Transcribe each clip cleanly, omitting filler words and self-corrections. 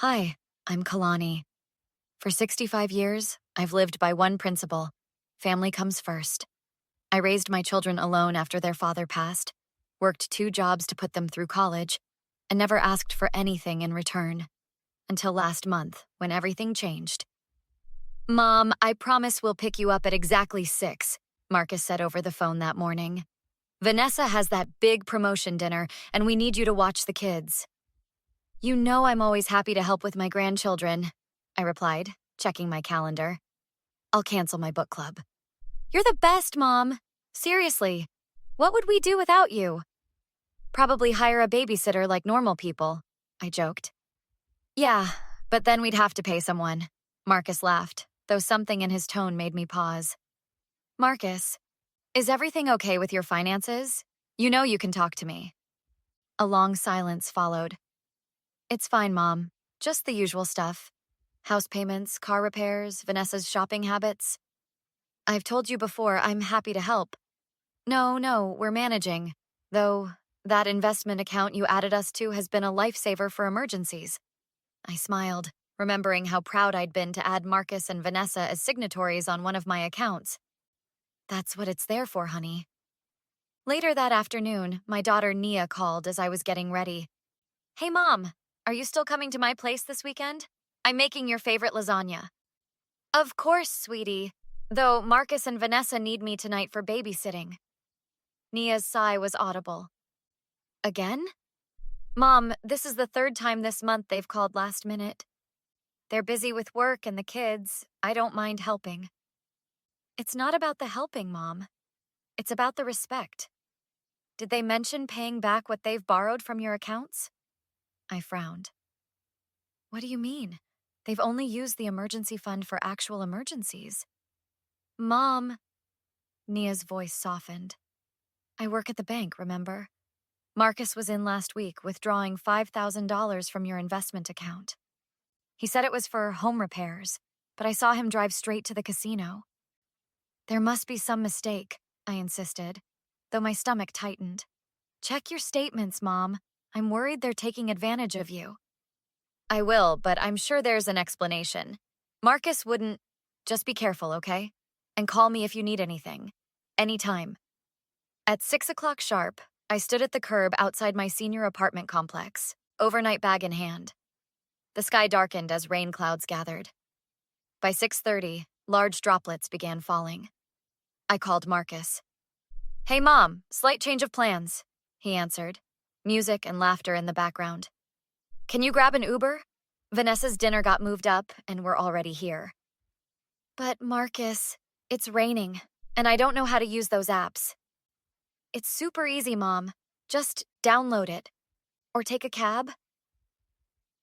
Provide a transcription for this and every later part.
Hi, I'm Kalani. For 65 years, I've lived by one principle: family comes first. I raised my children alone after their father passed, worked 2 jobs to put them through college, and never asked for anything in return. Until last month, when everything changed. Mom, I promise we'll pick you up at exactly 6, Marcus said over the phone that morning. Vanessa has that big promotion dinner, and we need you to watch the kids. You know I'm always happy to help with my grandchildren, I replied, checking my calendar. I'll cancel my book club. You're the best, Mom. Seriously, what would we do without you? Probably hire a babysitter like normal people, I joked. Yeah, but then we'd have to pay someone. Marcus laughed, though something in his tone made me pause. Marcus, is everything okay with your finances? You know you can talk to me. A long silence followed. It's fine, Mom. Just the usual stuff. House payments, car repairs, Vanessa's shopping habits. I've told you before, I'm happy to help. No, we're managing. Though, that investment account you added us to has been a lifesaver for emergencies. I smiled, remembering how proud I'd been to add Marcus and Vanessa as signatories on one of my accounts. That's what it's there for, honey. Later that afternoon, my daughter Nia called as I was getting ready. Hey, Mom, are you still coming to my place this weekend? I'm making your favorite lasagna. Of course, sweetie. Though Marcus and Vanessa need me tonight for babysitting. Nia's sigh was audible. Again? Mom, this is the 3rd time this month they've called last minute. They're busy with work and the kids. I don't mind helping. It's not about the helping, Mom. It's about the respect. Did they mention paying back what they've borrowed from your accounts? I frowned. What do you mean? They've only used the emergency fund for actual emergencies. Mom. Nia's voice softened. I work at the bank, remember? Marcus was in last week withdrawing $5,000 from your investment account. He said it was for home repairs, but I saw him drive straight to the casino. There must be some mistake, I insisted, though my stomach tightened. Check your statements, Mom. I'm worried they're taking advantage of you. I will, but I'm sure there's an explanation. Marcus wouldn't... Just be careful, okay? And call me if you need anything. Anytime. At 6 o'clock sharp, I stood at the curb outside my senior apartment complex, overnight bag in hand. The sky darkened as rain clouds gathered. By 6:30, large droplets began falling. I called Marcus. Hey, Mom, slight change of plans, he answered, music and laughter in the background. Can you grab an Uber? Vanessa's dinner got moved up, and we're already here. But Marcus, it's raining, and I don't know how to use those apps. It's super easy, Mom. Just download it. Or take a cab.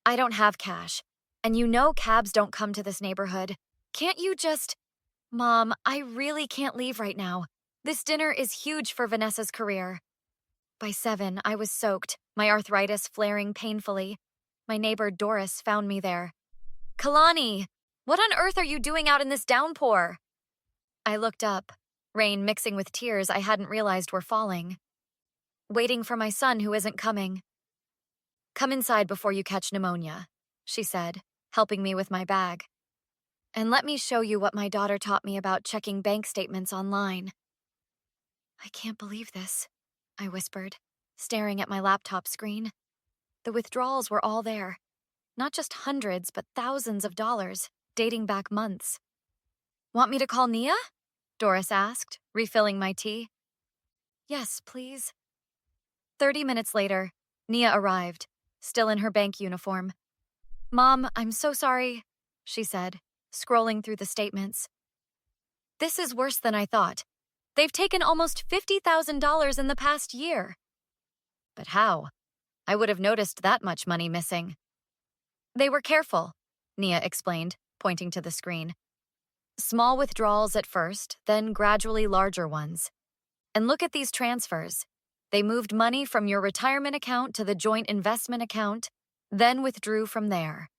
I don't have cash, and you know cabs don't come to this neighborhood. Can't you just... Mom, I really can't leave right now. This dinner is huge for Vanessa's career. By 7, I was soaked, my arthritis flaring painfully. My neighbor Doris found me there. Kalani, what on earth are you doing out in this downpour? I looked up, rain mixing with tears I hadn't realized were falling. Waiting for my son who isn't coming. Come inside before you catch pneumonia, she said, helping me with my bag. And let me show you what my daughter taught me about checking bank statements online. I can't believe this, I whispered, staring at my laptop screen. The withdrawals were all there. Not just hundreds, but thousands of dollars, dating back months. Want me to call Nia? Doris asked, refilling my tea. Yes, please. 30 minutes later, Nia arrived, still in her bank uniform. Mom, I'm so sorry, she said, scrolling through the statements. This is worse than I thought. They've taken almost $50,000 in the past year. But how? I would have noticed that much money missing. They were careful, Nia explained, pointing to the screen. Small withdrawals at first, then gradually larger ones. And look at these transfers. They moved money from your retirement account to the joint investment account, then withdrew from there.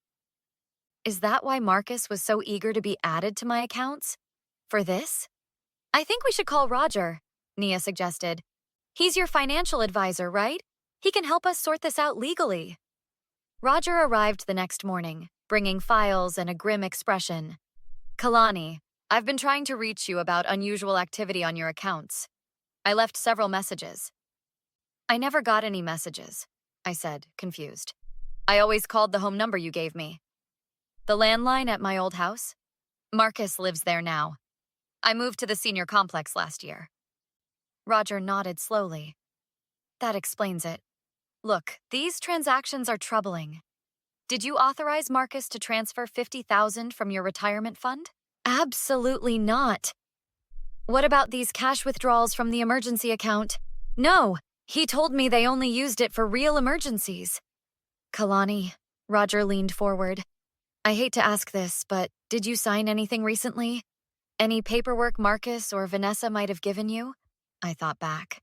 Is that why Marcus was so eager to be added to my accounts? For this? I think we should call Roger, Nia suggested. He's your financial advisor, right? He can help us sort this out legally. Roger arrived the next morning, bringing files and a grim expression. Kalani, I've been trying to reach you about unusual activity on your accounts. I left several messages. I never got any messages, I said, confused. I always called the home number you gave me. The landline at my old house? Marcus lives there now. I moved to the senior complex last year. Roger nodded slowly. That explains it. Look, these transactions are troubling. Did you authorize Marcus to transfer $50,000 from your retirement fund? Absolutely not. What about these cash withdrawals from the emergency account? No, he told me they only used it for real emergencies. Kalani, Roger leaned forward. I hate to ask this, but did you sign anything recently? Any paperwork Marcus or Vanessa might have given you? I thought back.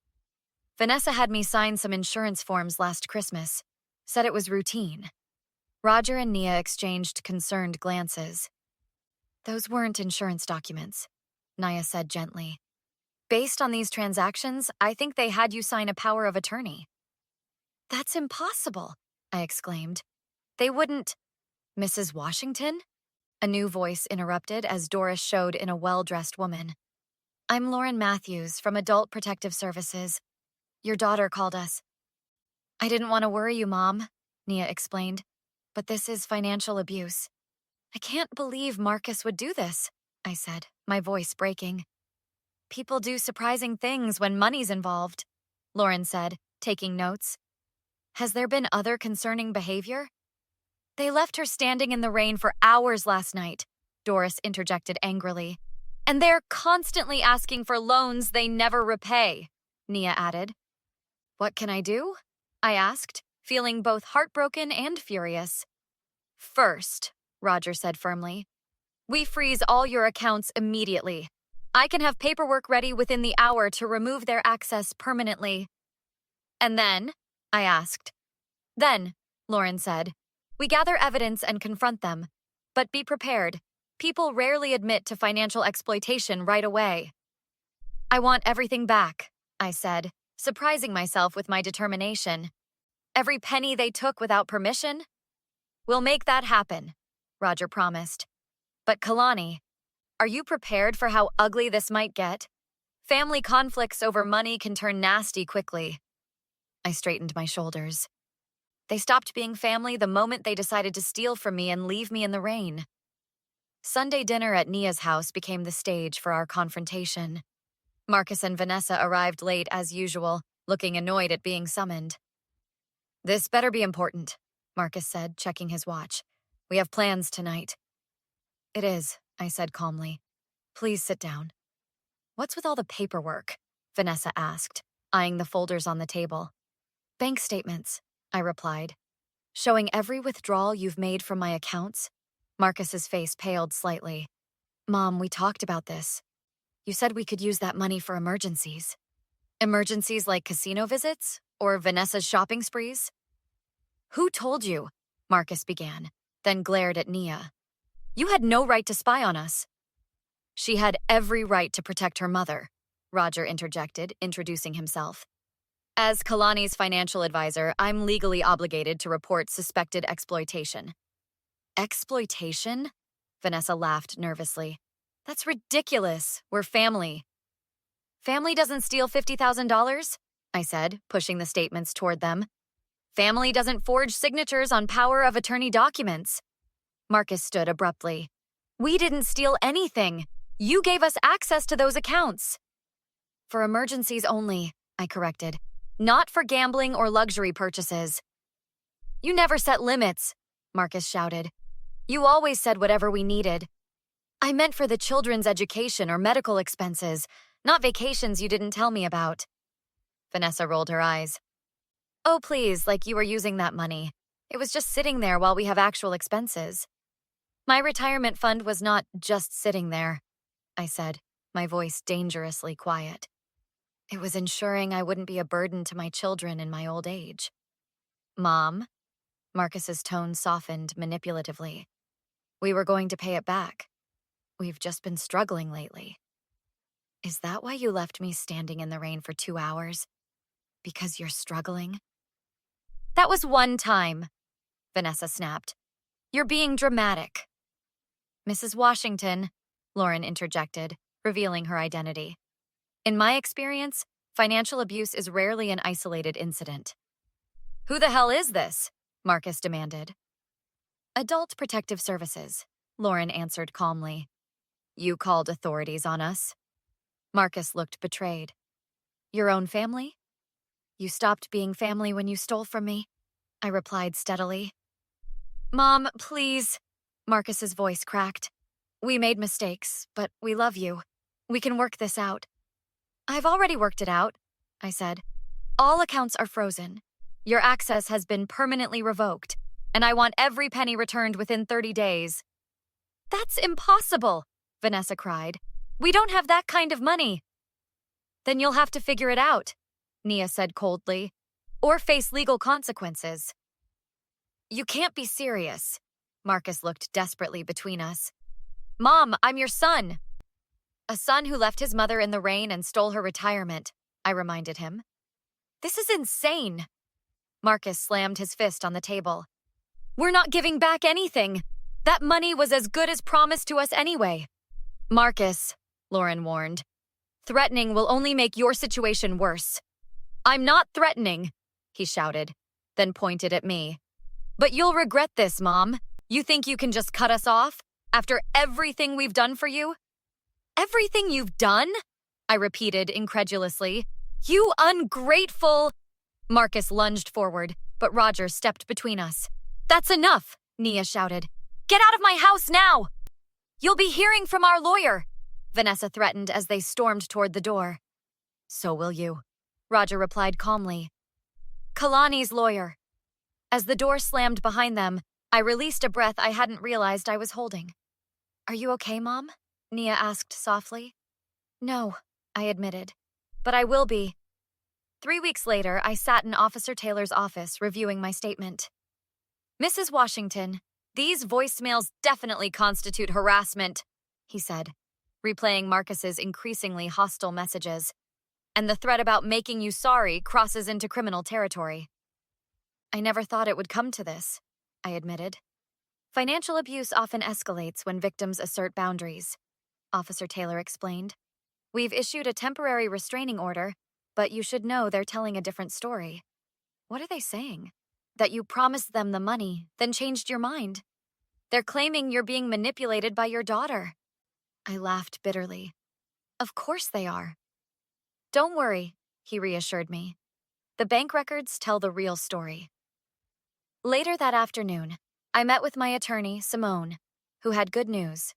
Vanessa had me sign some insurance forms last Christmas. Said it was routine. Roger and Nia exchanged concerned glances. Those weren't insurance documents, Nia said gently. Based on these transactions, I think they had you sign a power of attorney. That's impossible, I exclaimed. They wouldn't. Mrs. Washington? A new voice interrupted as Doris showed in a well-dressed woman. I'm Lauren Matthews from Adult Protective Services. Your daughter called us. I didn't want to worry you, Mom, Nia explained, but this is financial abuse. I can't believe Marcus would do this, I said, my voice breaking. People do surprising things when money's involved, Lauren said, taking notes. Has there been other concerning behavior? They left her standing in the rain for hours last night, Doris interjected angrily. And they're constantly asking for loans they never repay, Nia added. What can I do? I asked, feeling both heartbroken and furious. First, Roger said firmly, we freeze all your accounts immediately. I can have paperwork ready within the hour to remove their access permanently. And then? I asked. Then, Lauren said, we gather evidence and confront them. But be prepared. People rarely admit to financial exploitation right away. I want everything back, I said, surprising myself with my determination. Every penny they took without permission? We'll make that happen, Roger promised. But Kalani, are you prepared for how ugly this might get? Family conflicts over money can turn nasty quickly. I straightened my shoulders. They stopped being family the moment they decided to steal from me and leave me in the rain. Sunday dinner at Nia's house became the stage for our confrontation. Marcus and Vanessa arrived late as usual, looking annoyed at being summoned. This better be important, Marcus said, checking his watch. We have plans tonight. It is, I said calmly. Please sit down. What's with all the paperwork? Vanessa asked, eyeing the folders on the table. Bank statements, I replied. Showing every withdrawal you've made from my accounts? Marcus's face paled slightly. Mom, we talked about this. You said we could use that money for emergencies. Emergencies like casino visits? Or Vanessa's shopping sprees? Who told you? Marcus began, then glared at Nia. You had no right to spy on us. She had every right to protect her mother, Roger interjected, introducing himself. As Kalani's financial advisor, I'm legally obligated to report suspected exploitation. Exploitation? Vanessa laughed nervously. That's ridiculous. We're family. Family doesn't steal $50,000, I said, pushing the statements toward them. Family doesn't forge signatures on power of attorney documents. Marcus stood abruptly. We didn't steal anything. You gave us access to those accounts. For emergencies only, I corrected. Not for gambling or luxury purchases. You never set limits, Marcus shouted. You always said whatever we needed. I meant for the children's education or medical expenses, not vacations you didn't tell me about. Vanessa rolled her eyes. Oh, please, like you were using that money. It was just sitting there while we have actual expenses. My retirement fund was not just sitting there, I said, my voice dangerously quiet. It was ensuring I wouldn't be a burden to my children in my old age. Mom, Marcus's tone softened manipulatively. We were going to pay it back. We've just been struggling lately. Is that why you left me standing in the rain for 2 hours? Because you're struggling? That was one time. Vanessa snapped. You're being dramatic. Mrs. Washington, Lauren interjected, revealing her identity. In my experience, financial abuse is rarely an isolated incident. Who the hell is this? Marcus demanded. Adult Protective Services, Lauren answered calmly. You called authorities on us? Marcus looked betrayed. Your own family? You stopped being family when you stole from me, I replied steadily. Mom, please. Marcus's voice cracked. We made mistakes, but we love you. We can work this out. I've already worked it out, I said. All accounts are frozen. Your access has been permanently revoked, and I want every penny returned within 30 days. That's impossible, Vanessa cried. We don't have that kind of money. Then you'll have to figure it out, Nia said coldly, or face legal consequences. You can't be serious. Marcus looked desperately between us. Mom, I'm your son. A son who left his mother in the rain and stole her retirement, I reminded him. This is insane. Marcus slammed his fist on the table. We're not giving back anything. That money was as good as promised to us anyway. Marcus, Lauren warned. Threatening will only make your situation worse. I'm not threatening, he shouted, then pointed at me. But you'll regret this, Mom. You think you can just cut us off after everything we've done for you? Everything you've done? I repeated incredulously. You ungrateful... Marcus lunged forward, but Roger stepped between us. That's enough, Nia shouted. Get out of my house now! You'll be hearing from our lawyer, Vanessa threatened as they stormed toward the door. So will you, Roger replied calmly. Kalani's lawyer. As the door slammed behind them, I released a breath I hadn't realized I was holding. Are you okay, Mom? Nia asked softly. No, I admitted. But I will be. 3 weeks later, I sat in Officer Taylor's office reviewing my statement. Mrs. Washington, these voicemails definitely constitute harassment, he said, replaying Marcus's increasingly hostile messages. And the threat about making you sorry crosses into criminal territory. I never thought it would come to this, I admitted. Financial abuse often escalates when victims assert boundaries, Officer Taylor explained. We've issued a temporary restraining order, but you should know they're telling a different story. What are they saying? That you promised them the money, then changed your mind. They're claiming you're being manipulated by your daughter. I laughed bitterly. Of course they are. Don't worry, he reassured me. The bank records tell the real story. Later that afternoon, I met with my attorney, Simone, who had good news.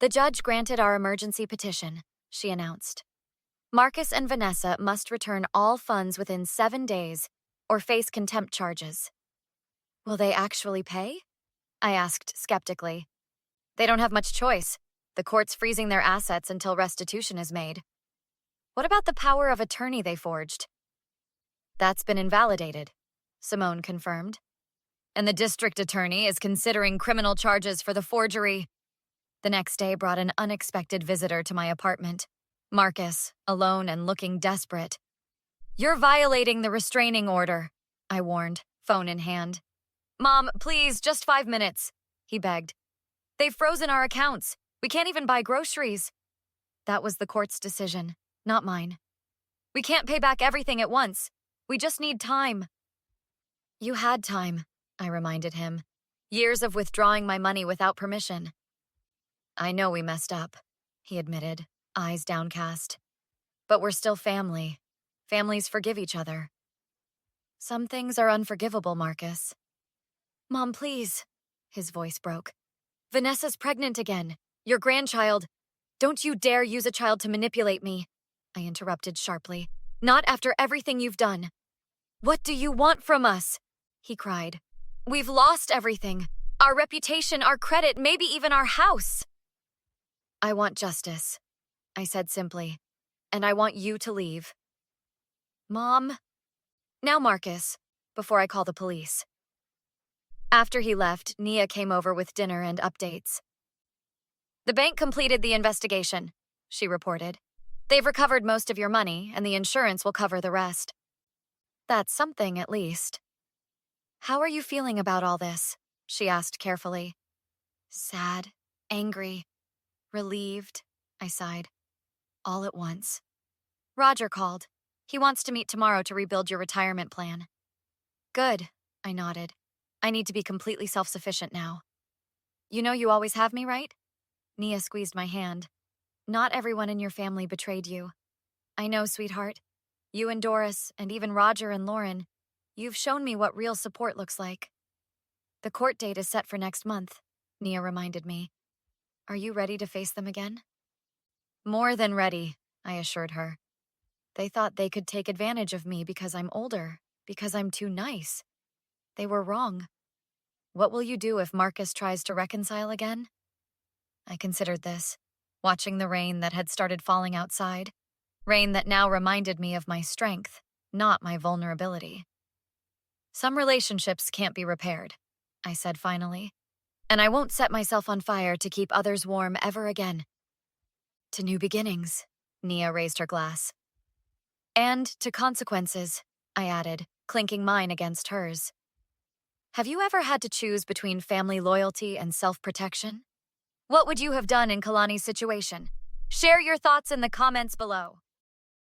The judge granted our emergency petition, she announced. Marcus and Vanessa must return all funds within 7 days or face contempt charges. Will they actually pay? I asked skeptically. They don't have much choice. The court's freezing their assets until restitution is made. What about the power of attorney they forged? That's been invalidated, Simone confirmed. And the district attorney is considering criminal charges for the forgery. The next day brought an unexpected visitor to my apartment. Marcus, alone and looking desperate. You're violating the restraining order, I warned, phone in hand. Mom, please, just 5 minutes, he begged. They've frozen our accounts. We can't even buy groceries. That was the court's decision, not mine. We can't pay back everything at once. We just need time. You had time, I reminded him. Years of withdrawing my money without permission. I know we messed up, he admitted, eyes downcast. But we're still family. Families forgive each other. Some things are unforgivable, Marcus. Mom, please. His voice broke. Vanessa's pregnant again. Your grandchild. Don't you dare use a child to manipulate me, I interrupted sharply. Not after everything you've done. What do you want from us? He cried. We've lost everything. Our reputation, our credit, maybe even our house. I want justice, I said simply, and I want you to leave. Mom? Now, Marcus, before I call the police. After he left, Nia came over with dinner and updates. The bank completed the investigation, she reported. They've recovered most of your money, and the insurance will cover the rest. That's something, at least. How are you feeling about all this? She asked carefully. Sad, angry, relieved, I sighed, all at once. Roger called. He wants to meet tomorrow to rebuild your retirement plan. Good, I nodded. I need to be completely self-sufficient now. You know you always have me, right? Nia squeezed my hand. Not everyone in your family betrayed you. I know, sweetheart. You and Doris, and even Roger and Lauren, you've shown me what real support looks like. The court date is set for next month, Nia reminded me. Are you ready to face them again? More than ready, I assured her. They thought they could take advantage of me because I'm older, because I'm too nice. They were wrong. What will you do if Marcus tries to reconcile again? I considered this, watching the rain that had started falling outside, rain that now reminded me of my strength, not my vulnerability. Some relationships can't be repaired, I said finally, and I won't set myself on fire to keep others warm ever again. To new beginnings, Nia raised her glass. And to consequences, I added, clinking mine against hers. Have you ever had to choose between family loyalty and self-protection? What would you have done in Kalani's situation? Share your thoughts in the comments below.